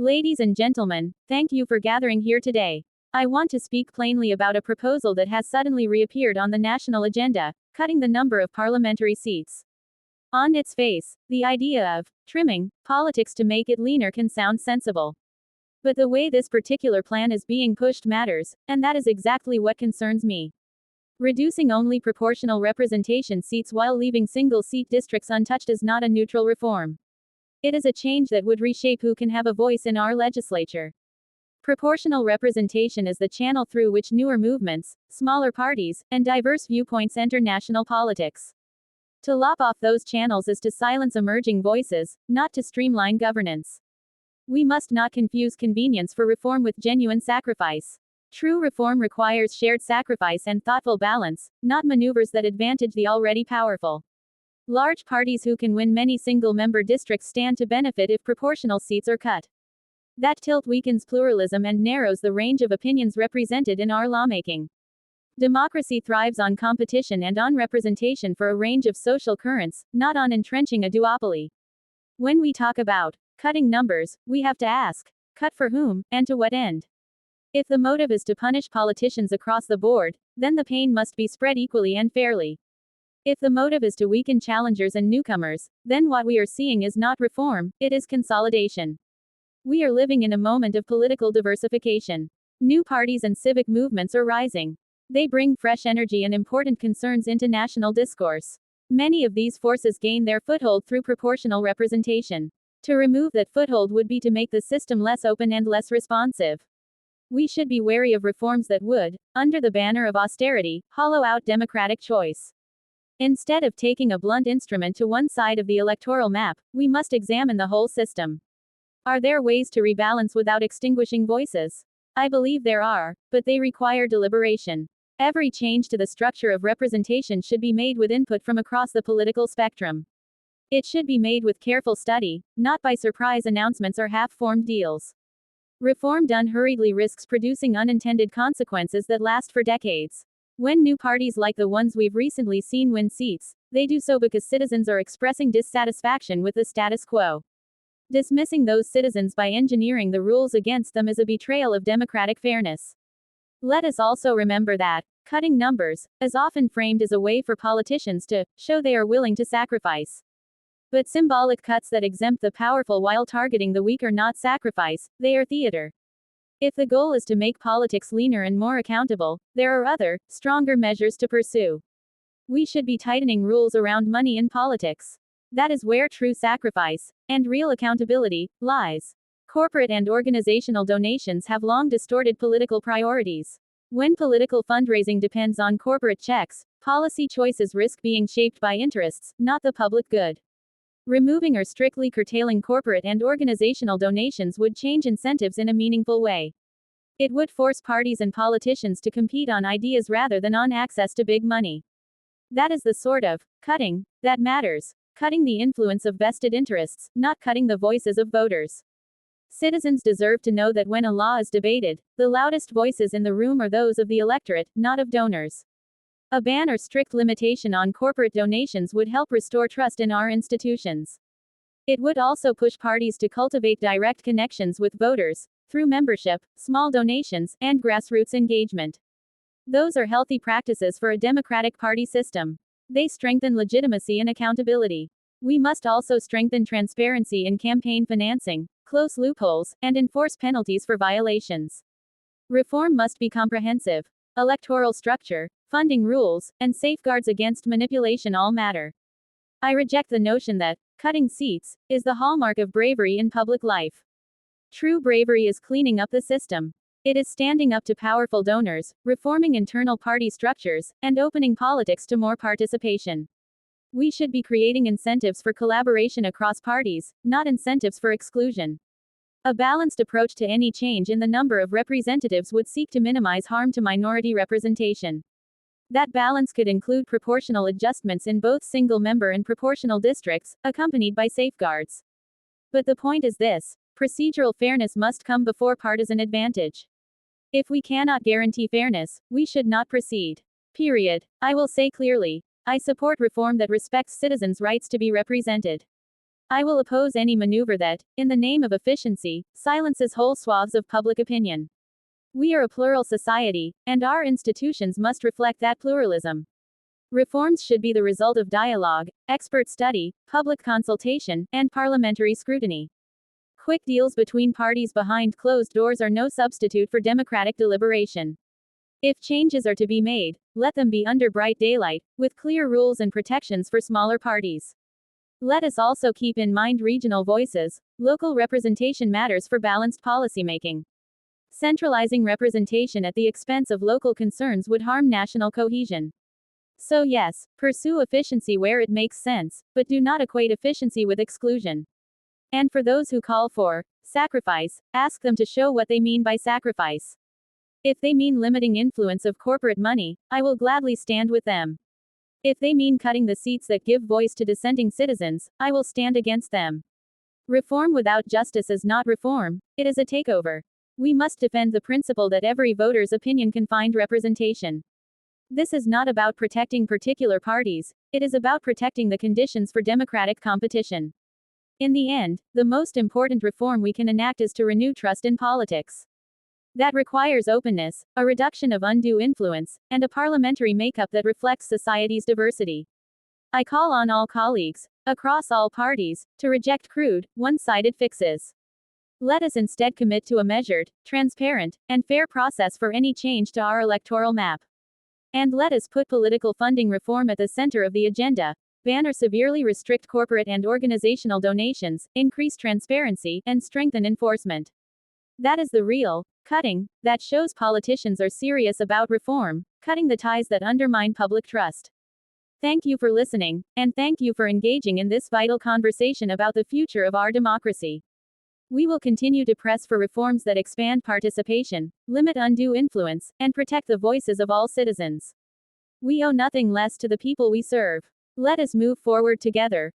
Ladies and gentlemen, thank you for gathering here today. I want to speak plainly about a proposal that has suddenly reappeared on the national agenda, cutting the number of parliamentary seats. On its face, the idea of trimming politics to make it leaner can sound sensible. But the way this particular plan is being pushed matters, and that is exactly what concerns me. Reducing only proportional representation seats while leaving single-seat districts untouched is not a neutral reform. It is a change that would reshape who can have a voice in our legislature. Proportional representation is the channel through which newer movements, smaller parties, and diverse viewpoints enter national politics. To lop off those channels is to silence emerging voices, not to streamline governance. We must not confuse convenience for reform with genuine sacrifice. True reform requires shared sacrifice and thoughtful balance, not maneuvers that advantage the already powerful. Large parties who can win many single-member districts stand to benefit if proportional seats are cut. That tilt weakens pluralism and narrows the range of opinions represented in our lawmaking. Democracy thrives on competition and on representation for a range of social currents, not on entrenching a duopoly. When we talk about cutting numbers, we have to ask, cut for whom, and to what end? If the motive is to punish politicians across the board, then the pain must be spread equally and fairly. If the motive is to weaken challengers and newcomers, then what we are seeing is not reform, it is consolidation. We are living in a moment of political diversification. New parties and civic movements are rising. They bring fresh energy and important concerns into national discourse. Many of these forces gain their foothold through proportional representation. To remove that foothold would be to make the system less open and less responsive. We should be wary of reforms that would, under the banner of austerity, hollow out democratic choice. Instead of taking a blunt instrument to one side of the electoral map, we must examine the whole system. Are there ways to rebalance without extinguishing voices? I believe there are, but they require deliberation. Every change to the structure of representation should be made with input from across the political spectrum. It should be made with careful study, not by surprise announcements or half-formed deals. Reform done hurriedly risks producing unintended consequences that last for decades. When new parties like the ones we've recently seen win seats, they do so because citizens are expressing dissatisfaction with the status quo. Dismissing those citizens by engineering the rules against them is a betrayal of democratic fairness. Let us also remember that cutting numbers is often framed as a way for politicians to show they are willing to sacrifice. But symbolic cuts that exempt the powerful while targeting the weak are not sacrifice, they are theater. If the goal is to make politics leaner and more accountable, there are other, stronger measures to pursue. We should be tightening rules around money in politics. That is where true sacrifice, and real accountability, lies. Corporate and organizational donations have long distorted political priorities. When political fundraising depends on corporate checks, policy choices risk being shaped by interests, not the public good. Removing or strictly curtailing corporate and organizational donations would change incentives in a meaningful way. It would force parties and politicians to compete on ideas rather than on access to big money. That is the sort of cutting that matters. Cutting the influence of vested interests, not cutting the voices of voters. Citizens deserve to know that when a law is debated, the loudest voices in the room are those of the electorate, not of donors. A ban or strict limitation on corporate donations would help restore trust in our institutions. It would also push parties to cultivate direct connections with voters, through membership, small donations, and grassroots engagement. Those are healthy practices for a democratic party system. They strengthen legitimacy and accountability. We must also strengthen transparency in campaign financing, close loopholes, and enforce penalties for violations. Reform must be comprehensive. Electoral structure, funding rules, and safeguards against manipulation all matter. I reject the notion that cutting seats is the hallmark of bravery in public life. True bravery is cleaning up the system. It is standing up to powerful donors, reforming internal party structures, and opening politics to more participation. We should be creating incentives for collaboration across parties, not incentives for exclusion. A balanced approach to any change in the number of representatives would seek to minimize harm to minority representation. That balance could include proportional adjustments in both single-member and proportional districts, accompanied by safeguards. But the point is this: procedural fairness must come before partisan advantage. If we cannot guarantee fairness, we should not proceed. Period. I will say clearly, I support reform that respects citizens' rights to be represented. I will oppose any maneuver that, in the name of efficiency, silences whole swaths of public opinion. We are a plural society, and our institutions must reflect that pluralism. Reforms should be the result of dialogue, expert study, public consultation, and parliamentary scrutiny. Quick deals between parties behind closed doors are no substitute for democratic deliberation. If changes are to be made, let them be under bright daylight, with clear rules and protections for smaller parties. Let us also keep in mind regional voices. Local representation matters for balanced policymaking. Centralizing representation at the expense of local concerns would harm national cohesion. So yes, pursue efficiency where it makes sense, but do not equate efficiency with exclusion. And for those who call for sacrifice, ask them to show what they mean by sacrifice. If they mean limiting influence of corporate money, I will gladly stand with them. If they mean cutting the seats that give voice to dissenting citizens, I will stand against them. Reform without justice is not reform, it is a takeover. We must defend the principle that every voter's opinion can find representation. This is not about protecting particular parties, it is about protecting the conditions for democratic competition. In the end, the most important reform we can enact is to renew trust in politics. That requires openness, a reduction of undue influence, and a parliamentary makeup that reflects society's diversity. I call on all colleagues, across all parties, to reject crude, one-sided fixes. Let us instead commit to a measured, transparent, and fair process for any change to our electoral map. And let us put political funding reform at the center of the agenda, ban or severely restrict corporate and organizational donations, increase transparency, and strengthen enforcement. That is the real cutting that shows politicians are serious about reform, cutting the ties that undermine public trust. Thank you for listening, and thank you for engaging in this vital conversation about the future of our democracy. We will continue to press for reforms that expand participation, limit undue influence, and protect the voices of all citizens. We owe nothing less to the people we serve. Let us move forward together,